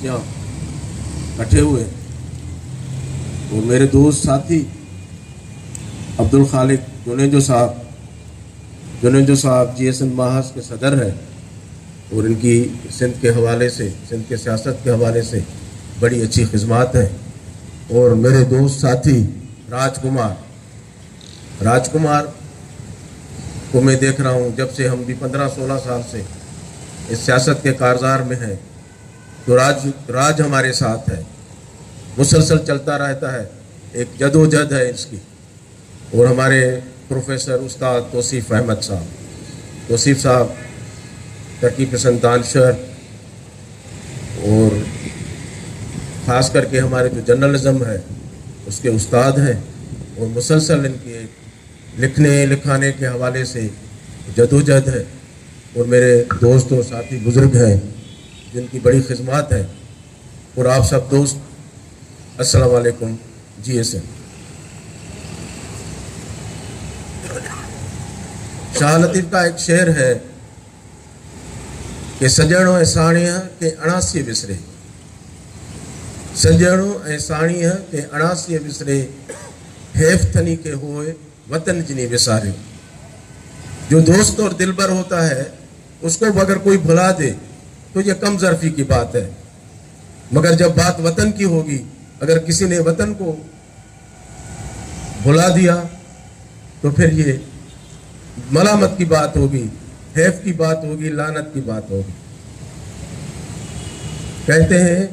यहाँ इकट्ठे हुए और मेरे दोस्त साथी अब्दुल खालिक जुनेजो साहब GSN महाज के सदर हैं और इनकी सिंध के हवाले से, सिंध के सियासत के हवाले से बड़ी अच्छी खिदमत है। और मेरे दोस्त साथी राजकुमार को मैं देख रहा हूँ, जब से हम भी 15-16 साल से इस सियासत के कारज़ार में हैं, तो राज हमारे साथ है, मुसलसल चलता रहता है, एक जदोजहद है इसकी। और हमारे प्रोफेसर उस्ताद तौसीफ अहमद साहब तरक्की पसंद दानशर, और ख़ास करके हमारे जो जर्नलिज़म है उसके उस्ताद हैं, और मुसलसल इनकी लिखने लिखाने के हवाले से जदोजहद है। और मेरे दोस्त और साथी बुज़ुर्ग हैं जिनकी बड़ी खिदमत है। और आप सब दोस्त, अस्सलाम वालेकुम। GSN शाह लतीफ़ का एक शेर है कि सजणो ऐं साणीअ के 88 विसरे, सजणो ऐं साणीअ के 88 विसरे, हेफ़तनी के होए वतन जिनी विसारे। जो दोस्त और दिलबर होता है उसको अगर कोई भुला दे तो ये कम ज़र्फ़ी की बात है, मगर जब बात वतन की होगी, अगर किसी ने वतन को भुला दिया तो फिर ये मलामत की बात होगी, हैफ की बात होगी, लानत की बात होगी। कहते हैं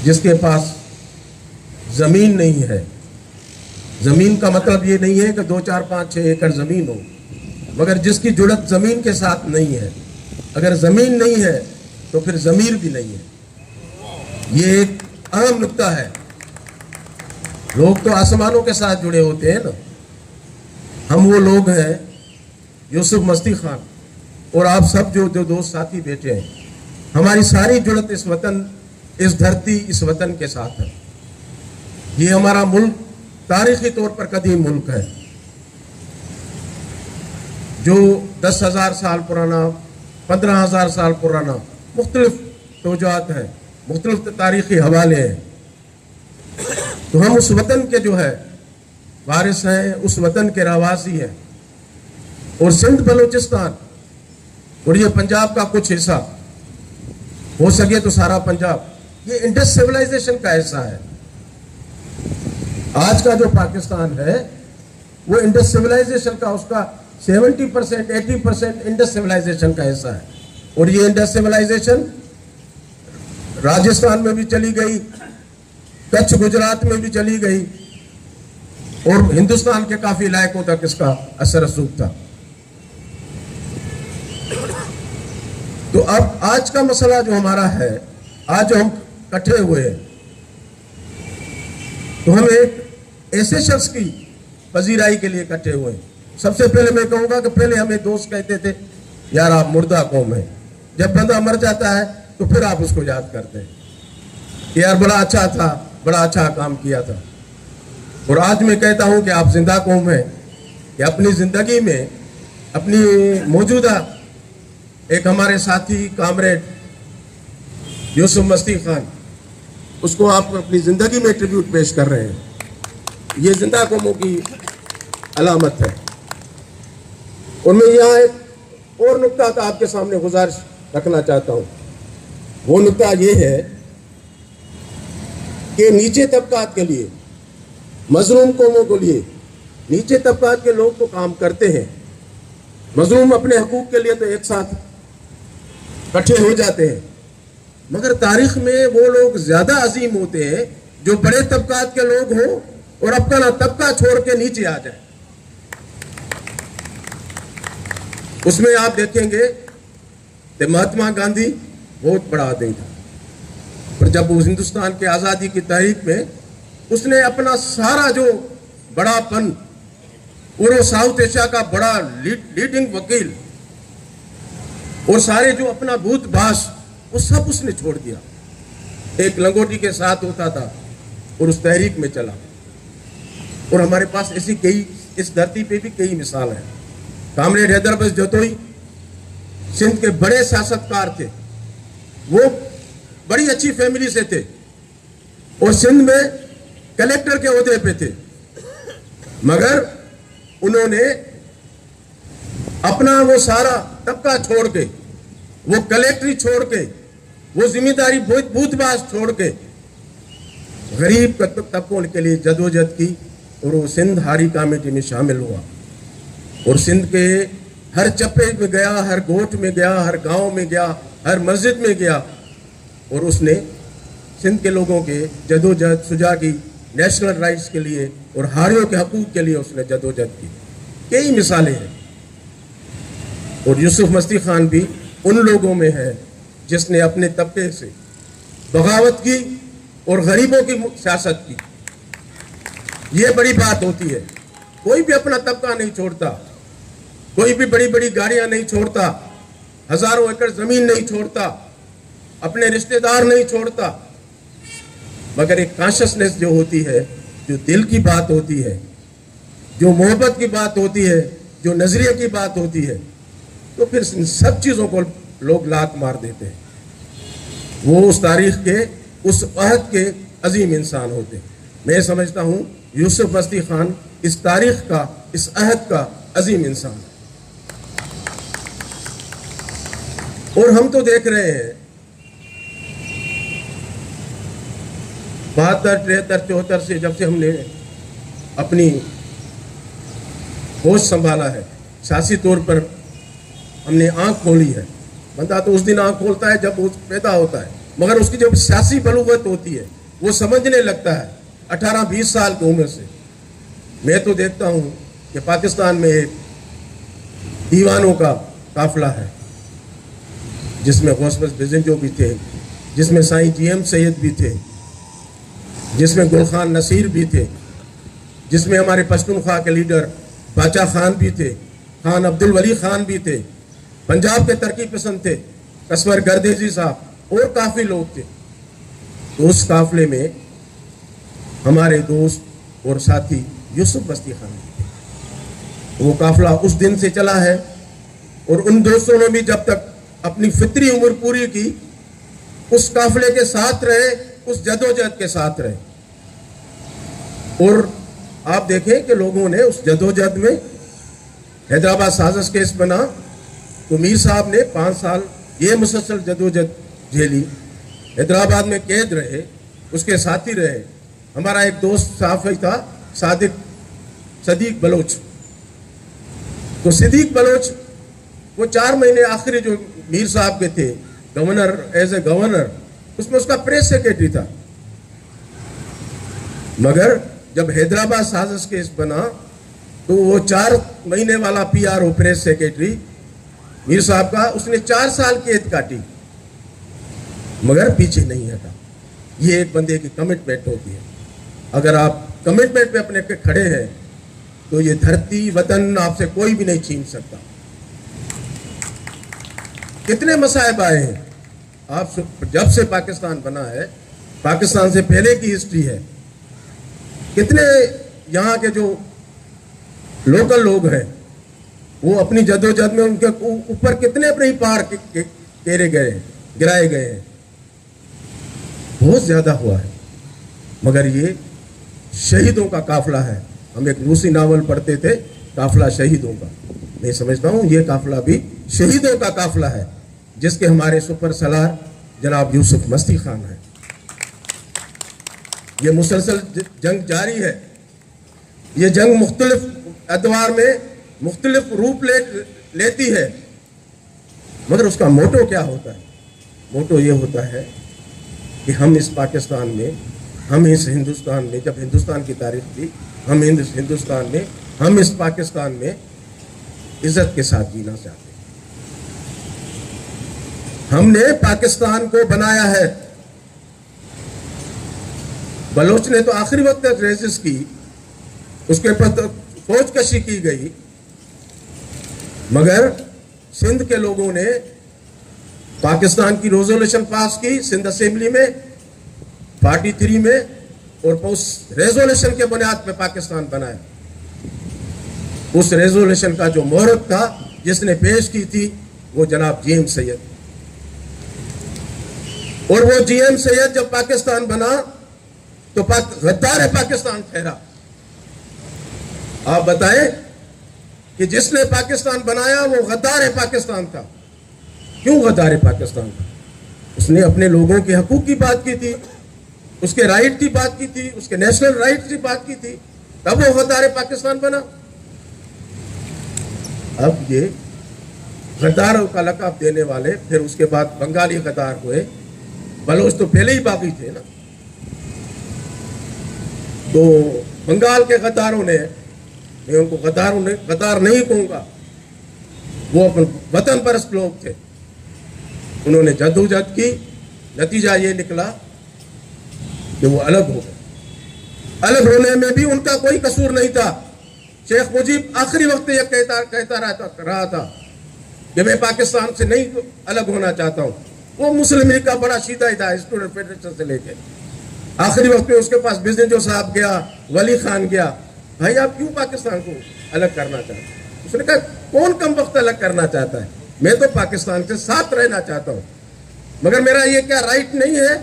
जिसके पास ज़मीन नहीं है, ज़मीन का मतलब ये नहीं है कि 2, 4, 5, 6 एकड़ ज़मीन हो, मगर जिसकी जुड़त ज़मीन के साथ नहीं है, अगर ज़मीन नहीं है तो फिर ज़मीर भी नहीं है। ये एक अहम नुक्ता है। लोग तो आसमानों के साथ जुड़े होते हैं ना, हम वो लोग हैं, यूसुफ मस्ती खान और आप सब जो दोस्त साथी बैठे हैं, हमारी सारी जुड़त इस वतन, इस धरती, इस वतन के साथ है। ये हमारा मुल्क तारीखी तौर पर कदीम मुल्क है जो 10,000 साल पुराना, 15,000 साल पुराना, मुख्तलिफ तोजात हैं, मुख्तलिफ तारीखी हवाले हैं। तो हम उस वतन के जो है वारिस हैं, उस वतन के रवासी हैं। और सिंध बलूचिस्तान और ये पंजाब का कुछ हिस्सा, हो सके तो सारा पंजाब, ये इंडस सिविलाइजेशन का हिस्सा है। आज का जो पाकिस्तान है वो इंडस सिविलाइजेशन का, उसका 70%, 80% इंडस सिविलाइजेशन का हिस्सा है। और ये इंडस सिविलाइजेशन राजस्थान में भी चली गई, कच्छ गुजरात में भी चली गई, और हिंदुस्तान के काफी इलाकों तक इसका असर रसूख था। तो अब आज का मसला जो हमारा है, आज जो हम इकट्ठे हुए हैं, तो हम एक ऐसे शख्स की पजीराई के लिए इकट्ठे हुए हैं। सबसे पहले मैं कहूंगा कि पहले हमें दोस्त कहते थे यार आप मुर्दा कौम है, जब बंदा मर जाता है तो फिर आप उसको याद करते हैं कि यार बड़ा अच्छा था, बड़ा अच्छा काम किया था। और आज मैं कहता हूं कि आप जिंदा कौम है, कि अपनी ज़िंदगी में, अपनी मौजूदा, एक हमारे साथी कामरेड यूसुफ मस्ती खान, उसको आप अपनी ज़िंदगी में ट्रिब्यूट पेश कर रहे हैं। ये जिंदा कौमों की अलामत है। और मैं यहाँ एक और नुक्ता का आपके सामने गुजारिश रखना चाहता हूँ। वो नुक्ता ये है कि नीचे तबकात के लिए, मजलूम कौमों के लिए, नीचे तबकात के लोग तो काम करते हैं, मजलूम अपने हकूक के लिए तो एक साथ इकट्ठे हो जाते हैं, मगर तारीख में वो लोग ज्यादा अजीम होते हैं जो बड़े तबकात के लोग हों और अपना तबका छोड़ के नीचे आ जाए। उसमें आप देखेंगे कि महात्मा गांधी बहुत बड़ा आदमी था, पर जब वो हिंदुस्तान के आज़ादी की तहरीक में उसने अपना सारा जो बड़ापन, पूरे साउथ एशिया का बड़ा लीडिंग वकील और सारे जो अपना भूत भाष, वो सब उसने छोड़ दिया, एक लंगोटी के साथ होता था और उस तहरीक में चला। और हमारे पास ऐसी कई, इस धरती पे भी कई मिसाल हैं। कामरेड हैदर बस जतोई सिंध के बड़े सियासतकार थे, वो बड़ी अच्छी फैमिली से थे और सिंध में कलेक्टर के ओहदे पे थे, मगर उन्होंने अपना वो सारा तबका छोड़ के, वो कलेक्टरी छोड़ के, वो जिम्मेदारी बूथबाज छोड़ के गरीब तबकों के लिए जदोजहद की और वो सिंध हारी कमेटी में शामिल हुआ और सिंध के हर चप्पे में गया, हर गोठ में गया, हर गांव में गया, हर मस्जिद में गया और उसने सिंध के लोगों के जदोजहद सुजा की, नेशनल राइट्स के लिए और हारियों के हकूक़ के लिए उसने जदोजहद की। कई मिसालें हैं और यूसुफ मस्ती खान भी उन लोगों में है जिसने अपने तबके से बगावत की और गरीबों की सियासत की। ये बड़ी बात होती है। कोई भी अपना तबका नहीं छोड़ता, कोई भी बड़ी बड़ी गाड़ियां नहीं छोड़ता, हजारों एकड़ जमीन नहीं छोड़ता, अपने रिश्तेदार नहीं छोड़ता, मगर एक कॉन्शियसनेस जो होती है, जो दिल की बात होती है, जो मोहब्बत की बात होती है, जो नजरिए की बात होती है, तो फिर सब चीज़ों को लोग लात मार देते हैं। वो उस तारीख के, उस अहद के अजीम इंसान होते हैं। मैं समझता हूँ यूसुफ मस्ती खान इस तारीख का, इस अहद का अजीम इंसान है। और हम तो देख रहे हैं 72, 73, 74 से जब से हमने अपनी होश संभाला है, सियासी तौर पर हमने आंख खोली है। बंदा तो उस दिन आंख खोलता है जब वो पैदा होता है, मगर उसकी जब सियासी बलूगत होती है वो समझने लगता है 18-20 साल की उम्र से। मैं तो देखता हूँ कि पाकिस्तान में एक दीवानों का काफिला है जिसमें गौसबस बिजंजो भी थे, जिसमें साईं GM सैयद भी थे, जिसमें गुलखान नसीर भी थे, जिसमें हमारे पश्तूनख्वा के लीडर बाचा खान भी थे, खान अब्दुल वली खान भी थे, पंजाब के तरक्की पसंद थे, कसवर गर्देजी साहब और काफ़ी लोग थे। तो उस काफिले में हमारे दोस्त और साथी यूसुफ मस्ती खान थे। वो काफिला उस दिन से चला है और उन दोस्तों ने भी जब तक अपनी फितरी उम्र पूरी की उस काफिले के साथ रहे, उस जदोजहद के साथ रहे। और आप देखें कि लोगों ने उस जदोजहद में, हैदराबाद साजिश केस बना तो मीर साहब ने 5 साल ये मुसलसल जदोजहद झेली, हैदराबाद में कैद रहे, उसके साथी रहे। हमारा एक दोस्त सहाफ़ी था सदीक बलोच, तो सदीक बलोच वो 4 महीने आखिरी जो मीर साहब के थे गवर्नर, एज ए गवर्नर, उसमें उसका प्रेस सेक्रेटरी था। मगर जब हैदराबाद साजिश केस बना तो वो 4 महीने वाला PRO प्रेस सेक्रेटरी मीर साहब का, उसने 4 साल कैद काटी मगर पीछे नहीं हटा। ये एक बंदे की कमिटमेंट होती है। अगर आप कमिटमेंट पे अपने के खड़े हैं तो ये धरती वतन आपसे कोई भी नहीं छीन सकता। कितने मसाइब आए हैं, आप जब से पाकिस्तान बना है, पाकिस्तान से पहले की हिस्ट्री है, कितने यहाँ के जो लोकल लोग हैं वो अपनी जदोजहद में उनके ऊपर कितने अपने पहाड़ घेरे गए, गिराए गए हैं, बहुत ज्यादा हुआ है। मगर ये शहीदों का काफिला है। हम एक रूसी नावल पढ़ते थे, काफिला शहीदों का। मैं समझता हूँ ये काफिला भी शहीदों का काफिला है, जिसके हमारे सुपर सलार जनाब यूसुफ मस्ती खान है। ये मुसलसल जंग जारी है। ये जंग मुख्तलिफ अदवार में मुख्तलिफ रूप लेती है, मगर उसका मोटो क्या होता है? मोटो ये होता है कि हम इस पाकिस्तान में, हम इस हिंदुस्तान में, जब हिंदुस्तान की तारीख थी, हम हिंदुस्तान में, हम इस पाकिस्तान में इज्जत के साथ जीना चाहते हैं। हमने पाकिस्तान को बनाया है। बलोच ने तो आखिरी वक्त तक रेजिस की, उसके ऊपर तो फौजकशी की गई, मगर सिंध के लोगों ने पाकिस्तान की रेजोल्यूशन पास की सिंध असेंबली में 43 में, और उस रेजोल्यूशन के बुनियाद पे पाकिस्तान बनाया। उस रेजोल्यूशन का जो मुहूर्त था जिसने पेश की थी وہ جناب جی ایم سید. اور وہ جی ایم سید جب پاکستان بنا تو غدار پاکستان ٹھہرا. آپ بتائیں کہ جس نے پاکستان بنایا وہ غدار پاکستان تھا. کیوں غدار پاکستان تھا؟ اس نے اپنے لوگوں کے حقوق کی بات کی تھی, اس کے رائٹ کی بات کی تھی, اس کے نیشنل رائٹ کی بات کی تھی, تب وہ غدار پاکستان بنا. اب یہ غداروں کا لقب دینے والے پھر اس کے بعد بنگالی غدار ہوئے. بلوچ تو پہلے ہی باغی تھے نا. تو بنگال کے غداروں نے, میں ان کو غدار نہیں کہوں گا, وہ اپنے وطن پرست لوگ تھے. انہوں نے جدوجہد کی, نتیجہ یہ نکلا کہ وہ الگ ہو گئے. الگ ہونے میں بھی ان کا کوئی قصور نہیں تھا. شیخ مجیب آخری وقت یہ کہتا رہا تھا کہ میں پاکستان سے نہیں الگ ہونا چاہتا ہوں. وہ مسلم لیگ کا بڑا سیدھا ہی تھا, اسٹوڈنٹ فیڈریشن سے لے کے. آخری وقت میں اس کے پاس بزنجو صاحب گیا, ولی خان گیا, بھائی آپ کیوں پاکستان کو الگ کرنا چاہتے ہیں؟ اس نے کہا کون کم وقت الگ کرنا چاہتا ہے, میں تو پاکستان کے ساتھ رہنا چاہتا ہوں, مگر میرا یہ کیا رائٹ نہیں ہے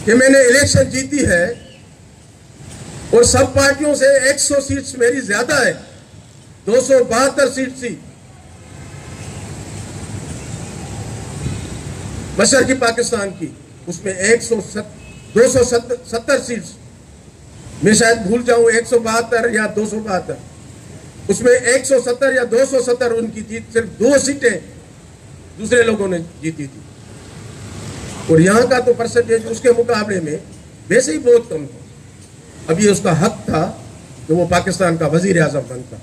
کہ میں نے الیکشن جیتی ہے اور سب پارٹیوں سے 100 سیٹس میری زیادہ ہے, 272 سیٹ تھی مشرقی پاکستان کی, اس میں 270 سیٹس, میں شاید بھول جاؤں 172 یا 272, اس میں 170 یا 270 ان کی تھی. صرف 2 سیٹیں دوسرے لوگوں نے جیتی تھی. اور یہاں کا تو پرسنٹیج اس کے مقابلے میں ویسے ہی بہت کم تھا. اب یہ اس کا حق تھا کہ وہ پاکستان کا وزیر اعظم بنتا,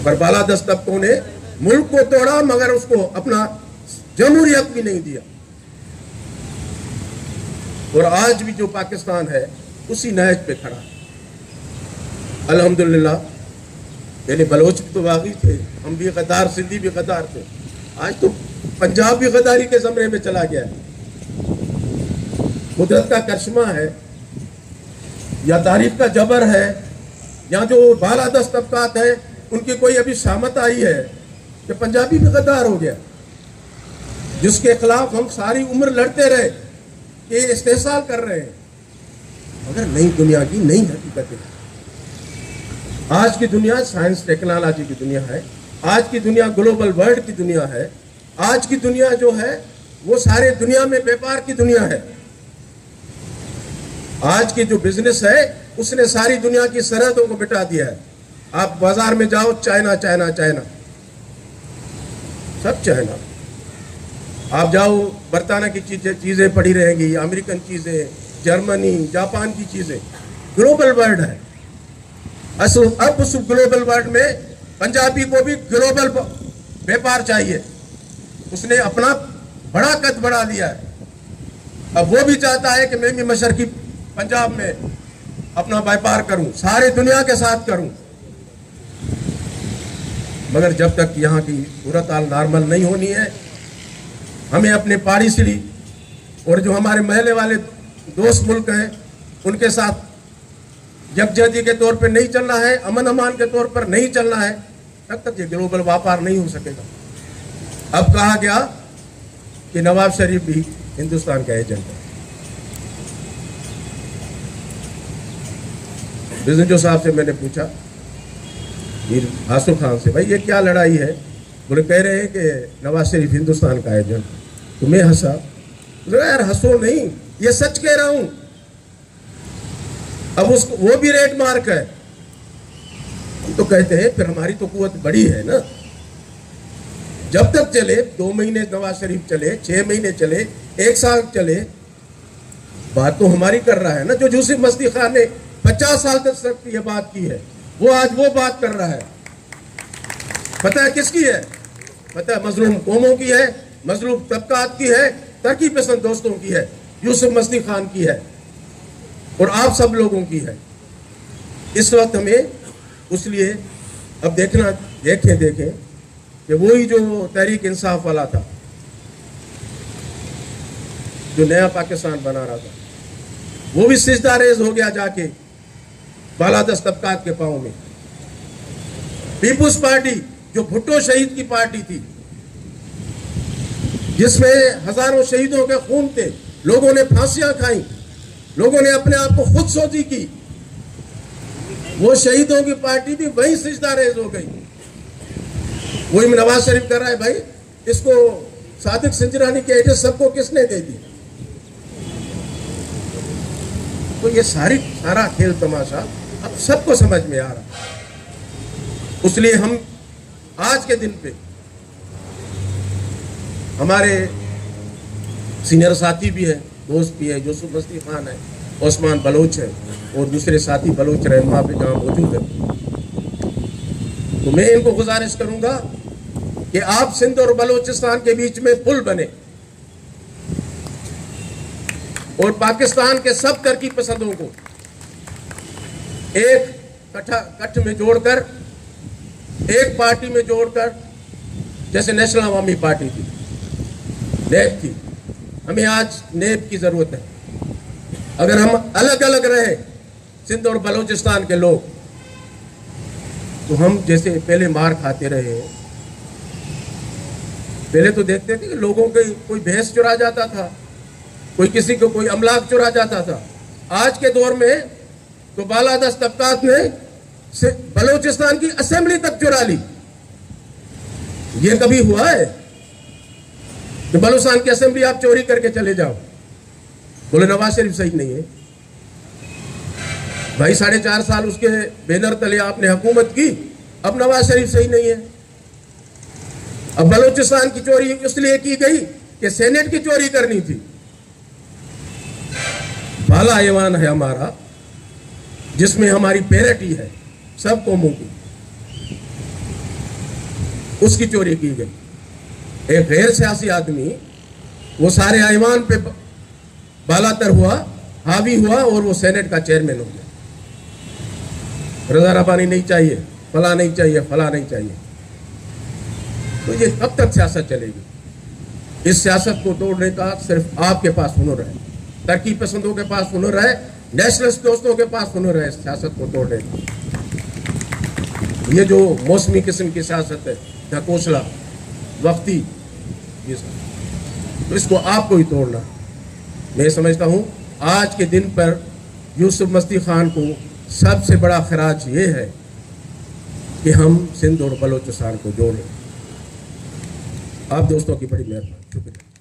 پر بالادست طبقوں نے ملک کو توڑا مگر اس کو اپنا جمہوری حق بھی نہیں دیا. اور آج بھی جو پاکستان ہے اسی نہج پہ کھڑا ہے الحمدللہ. یعنی بلوچ بھی تو باغی تھے, ہم بھی غدار, سندھی بھی غدار تھے, آج تو پنجاب بھی غداری کے زمرے میں چلا گیا ہے. قدرت کا کرشمہ ہے یا تاریخ کا جبر ہے یا جو بالادست طبقات ہیں ان کی کوئی ابھی شامت آئی ہے کہ پنجابی بھی غدار ہو گیا, جس کے خلاف ہم ساری عمر لڑتے رہے کہ استحصال کر رہے ہیں, مگر نئی دنیا کی نئی حقیقتیں. آج کی دنیا سائنس ٹیکنالوجی کی دنیا ہے, آج کی دنیا گلوبل ورلڈ کی دنیا ہے, آج کی دنیا جو ہے وہ سارے دنیا میں بیپار کی دنیا ہے. آج کی جو بزنس ہے اس نے ساری دنیا کی سرحدوں کو مٹا دیا ہے. آپ بازار میں جاؤ, چائنا چائنا چائنا, سب چائنا. آپ جاؤ برطانیہ کی چیزیں پڑی رہیں گی, امریکن چیزیں, جرمنی, جاپان کی چیزیں. گلوبل ورلڈ ہے. اب اس گلوبل ورلڈ میں پنجابی کو بھی گلوبل بیپار چاہیے. اس نے اپنا بڑا قد بڑھا لیا ہے. اب وہ بھی چاہتا ہے کہ میں بھی مشرقی پنجاب میں اپنا بیپار کروں, ساری دنیا کے ساتھ کروں. مگر جب تک یہاں کی صورتحال نارمل نہیں ہونی ہے, ہمیں اپنے پہاڑی سری اور جو ہمارے محلے والے دوست ملک ہیں ان کے ساتھ یکجہتی کے طور پہ نہیں چلنا ہے, امن امان کے طور پر نہیں چلنا ہے, تب تک یہ گلوبل واپار نہیں ہو سکے گا. اب کہا گیا کہ نواز شریف بھی ہندوستان کا ایجنٹ ہے. بزنجو صاحب سے میں نے پوچھا, میر حاصل خان سے, بھائی یہ کیا لڑائی ہے؟ بولے کہہ رہے ہیں کہ نواز شریف ہندوستان کا ایجنٹ. تو میں ہنسا, یار ہنسو نہیں, یہ سچ کہہ رہا ہوں. اب اس کو وہ بھی ریٹ مارک ہے. ہم تو کہتے ہیں پھر ہماری تو قوت بڑی ہے نا. جب تک چلے, 2 مہینے نواز شریف چلے, 6 مہینے چلے, 1 سال چلے, بات تو ہماری کر رہا ہے نا. جو یوسف مستی خان نے 50 سال تک یہ بات کی ہے, وہ آج وہ بات کر رہا ہے. پتہ ہے کس کی ہے؟ پتہ ہے مظلوم قوموں کی ہے, مظلوم طبقات کی ہے, ترقی پسند دوستوں کی ہے, یوسف مستی خان کی ہے, اور آپ سب لوگوں کی ہے. اس وقت ہمیں اس لیے اب دیکھیں کہ وہی جو تحریک انصاف والا تھا, جو نیا پاکستان بنا رہا تھا, وہ بھی سجدہ ریز ہو گیا جا کے بالادست طبقات کے پاؤں میں. پیپلز پارٹی जो भुट्टो शहीद की पार्टी थी, जिसमें हजारों शहीदों के खून थे, लोगों ने फांसियां खाई, लोगों ने अपने आप को खुद सोजी की, वो शहीदों की पार्टी भी वही सिजदा रेज हो गई। वही नवाज शरीफ कर रहा है, भाई इसको सादिक सिंजरानी के एड्रेस सबको किसने दे दी? तो ये सारा खेल तमाशा अब सबको समझ में आ रहा। इसलिए हम आज के दिन पे हमारे सीनियर साथी भी है, दोस्त भी है, यूसुफ मस्ती खान है, ओस्मान बलोच है और दूसरे साथी बलोच रहनुमा पे जहाँ मौजूद है, तो मैं इनको गुजारिश करूंगा कि आप सिंध और बलोचिस्तान के बीच में पुल बने और पाकिस्तान के सब तरकीब पसंदों को एक कट्ठ में जोड़कर, एक पार्टी में जोड़कर, जैसे नेशनल अवामी पार्टी थी, नेब थी, हमें आज नेब की जरूरत है। अगर हम अलग अलग रहे सिंध और बलोचिस्तान के लोग, तो हम जैसे पहले मार खाते रहे। पहले तो देखते थे कि लोगों के कोई भैंस चुरा जाता था, कोई किसी को कोई अमलाक चुरा जाता था। आज के दौर में तो बालादस्त तबकात ने बलोचिस्तान की असेंबली तक चुरा ली। ये कभी हुआ है कि बलोचिस्तान की असेंबली आप चोरी करके चले जाओ? बोले नवाज शरीफ सही नहीं है भाई, 4.5 साल उसके बैनर तले आपने हुकूमत की, अब नवाज शरीफ सही नहीं है। अब बलोचिस्तान की चोरी इसलिए की गई कि सेनेट की चोरी करनी थी। बाला ऐवान है हमारा, जिसमें हमारी पैरिटी है सब कौमों की, उसकी चोरी की गई। एक गैर सियासी आदमी वो सारे ऐवान पे बालातर हुआ, हावी हुआ और वो सेनेट का चेयरमैन हो गया। रजा रबानी नहीं चाहिए, फला नहीं चाहिए, फला नहीं चाहिए। तो ये कब तक सियासत चलेगी? इस सियासत को तोड़ने का सिर्फ आपके पास हुनर है, तरकीब पसंदों के पास हुनर है, नेशनलिस्ट दोस्तों के पास हुनर है सियासत को तोड़ने का। ये जो मौसमी किस्म की सियासत है, ढकोसला, वक्ती, ये सब, तो इसको आपको ही तोड़ना। मैं समझता हूँ आज के दिन पर यूसुफ मस्ती खान को सबसे बड़ा खराज ये है कि हम सिंध और बलोचिस्तान को जोड़ें। आप दोस्तों की बड़ी मेहरबानी, शुक्रिया।